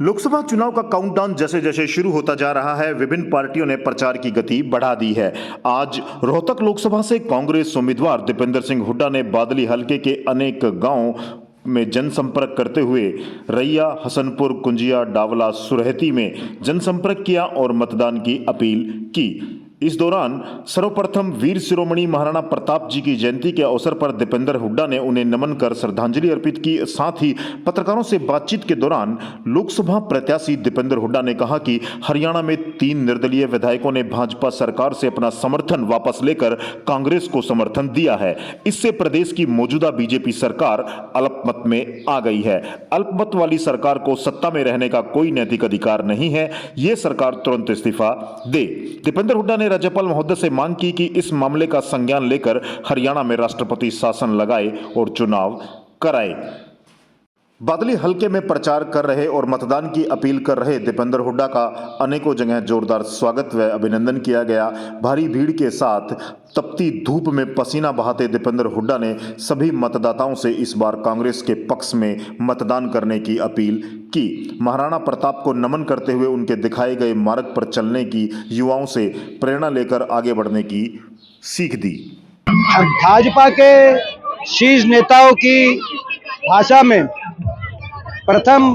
लोकसभा चुनाव का काउंटडाउन जैसे जैसे शुरू होता जा रहा है, विभिन्न पार्टियों ने प्रचार की गति बढ़ा दी है। आज रोहतक लोकसभा से कांग्रेस उम्मीदवार दीपेंद्र सिंह हुड्डा ने बादली हलके के अनेक गांवों में जनसंपर्क करते हुए रैया, हसनपुर, कुंजिया, डावला, सुरहेती में जनसंपर्क किया और मतदान की अपील की। इस दौरान सर्वप्रथम वीर शिरोमणि महाराणा प्रताप जी की जयंती के अवसर पर दीपेंद्र हुड्डा ने उन्हें नमन कर श्रद्धांजलि अर्पित की। साथ ही पत्रकारों से बातचीत के दौरान लोकसभा प्रत्याशी दीपेंद्र हुड्डा ने कहा कि हरियाणा में 3 निर्दलीय विधायकों ने भाजपा सरकार से अपना समर्थन वापस लेकर कांग्रेस को समर्थन दिया है। इससे प्रदेश की मौजूदा बीजेपी सरकार अल्पमत में आ गई है। अल्पमत वाली सरकार को सत्ता में रहने का कोई नैतिक अधिकार नहीं है। ये सरकार तुरंत इस्तीफा दे। दीपेंद्र हुड्डा ने राज्यपाल महोदय से मांग की कि इस मामले का संज्ञान लेकर हरियाणा में राष्ट्रपति शासन लगाए और चुनाव कराए। बादली हलके में प्रचार कर रहे और मतदान की अपील कर रहे दीपेंद्र हुड्डा का अनेकों जगह जोरदार स्वागत व अभिनंदन किया गया। भारी भीड़ के साथ तपती धूप में पसीना बहाते दीपेंद्र हुड्डा ने सभी मतदाताओं से इस बार कांग्रेस के पक्ष में मतदान करने की अपील की। महाराणा प्रताप को नमन करते हुए उनके दिखाए गए मार्ग पर चलने की युवाओं से प्रेरणा लेकर आगे बढ़ने की सीख दी। भाजपा के शीर्ष नेताओं की भाषा में प्रथम,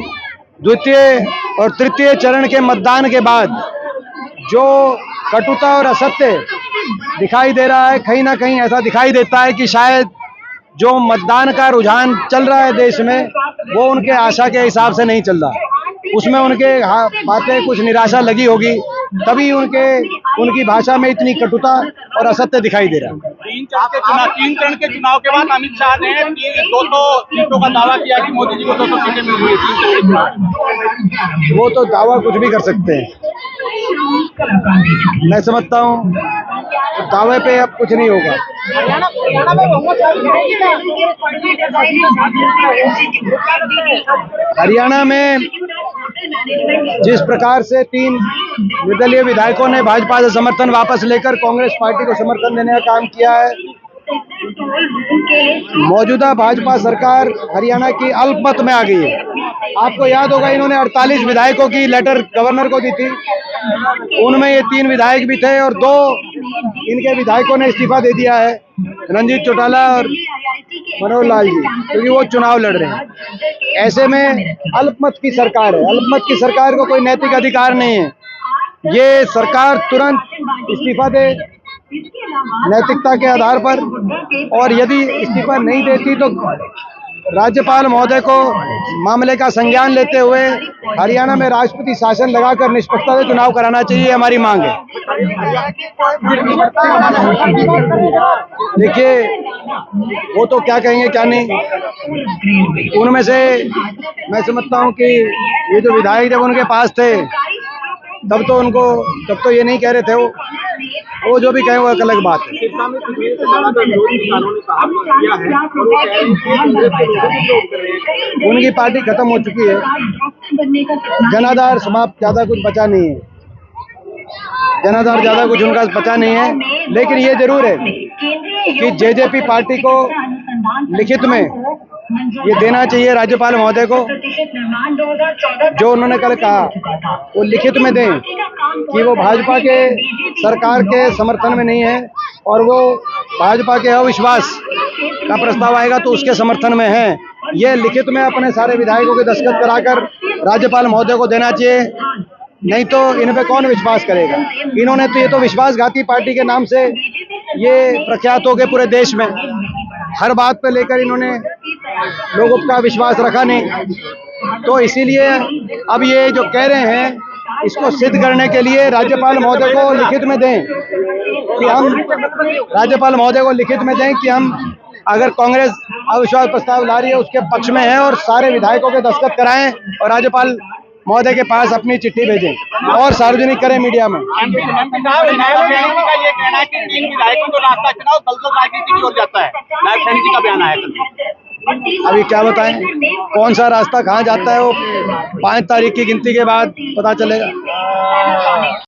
द्वितीय और तृतीय चरण के मतदान के बाद जो कटुता और असत्य दिखाई दे रहा है, कहीं ना कहीं ऐसा दिखाई देता है कि शायद जो मतदान का रुझान चल रहा है देश में, वो उनके आशा के हिसाब से नहीं चल रहा। उसमें उनके बातें कुछ निराशा लगी होगी, तभी उनकी भाषा में इतनी कटुता और असत्य दिखाई दे रहा है। 3 चरण के चुनाव के बाद अमित शाह ने 200 सीटों का दावा किया कि मोदी जी को 200 सीटें मिल गई। वो तो दावा कुछ भी कर सकते हैं। मैं समझता हूँ दावे पे अब कुछ नहीं होगा। हरियाणा में जिस प्रकार से 3 निर्दलीय विधायकों ने भाजपा से समर्थन वापस लेकर कांग्रेस पार्टी को समर्थन देने का काम किया है, मौजूदा भाजपा सरकार हरियाणा की अल्पमत में आ गई है। आपको याद होगा, इन्होंने 48 विधायकों की लेटर गवर्नर को दी थी। उनमें ये 3 विधायक भी थे और 2 इनके विधायकों ने इस्तीफा दे दिया है, रणजीत चौटाला और मनोहर लाल जी, क्योंकि वो चुनाव लड़ रहे हैं। ऐसे में अल्पमत की सरकार है। अल्पमत की सरकार को कोई नैतिक अधिकार नहीं है। ये सरकार तुरंत इस्तीफा दे नैतिकता के आधार पर, और यदि इस्तीफा नहीं देती तो राज्यपाल महोदय को मामले का संज्ञान लेते हुए हरियाणा में राष्ट्रपति शासन लगाकर निष्पक्षता से चुनाव कराना चाहिए, हमारी मांग है। देखिए, वो तो क्या कहेंगे क्या नहीं। उनमें से मैं समझता हूँ कि ये जो विधायक जब उनके पास थे तब तो ये नहीं कह रहे थे। वो जो भी कहे वो एक अलग बात है। उनकी पार्टी खत्म हो चुकी है, जनाधार समाप्त, ज्यादा कुछ बचा नहीं है। जनाधार ज्यादा कुछ उनका बचा नहीं है। लेकिन ये जरूर है कि जेजेपी पार्टी को लिखित में ये देना चाहिए राज्यपाल महोदय को, जो उन्होंने कल कहा वो लिखित में दें कि वो भाजपा के सरकार के समर्थन में नहीं है और वो भाजपा के अविश्वास का प्रस्ताव आएगा तो उसके समर्थन में है। ये लिखित में अपने सारे विधायकों के दस्तखत कराकर राज्यपाल महोदय को देना चाहिए, नहीं तो इन पे कौन विश्वास करेगा। इन्होंने तो ये तो विश्वासघाती पार्टी के नाम से ये प्रख्यात हो गए पूरे देश में। हर बात पे लेकर इन्होंने लोगों का विश्वास रखा नहीं, तो इसीलिए अब ये जो कह रहे हैं इसको सिद्ध करने के लिए राज्यपाल महोदय को लिखित में दें कि हम अगर कांग्रेस अविश्वास प्रस्ताव ला रही है उसके पक्ष में है, और सारे विधायकों के दस्तखत कराएं और राज्यपाल महोदय के पास अपनी चिट्ठी भेजें और सार्वजनिक करें मीडिया में। अभी क्या बताएं कौन सा रास्ता कहाँ जाता है, वो 5 तारीख की गिनती के बाद पता चलेगा।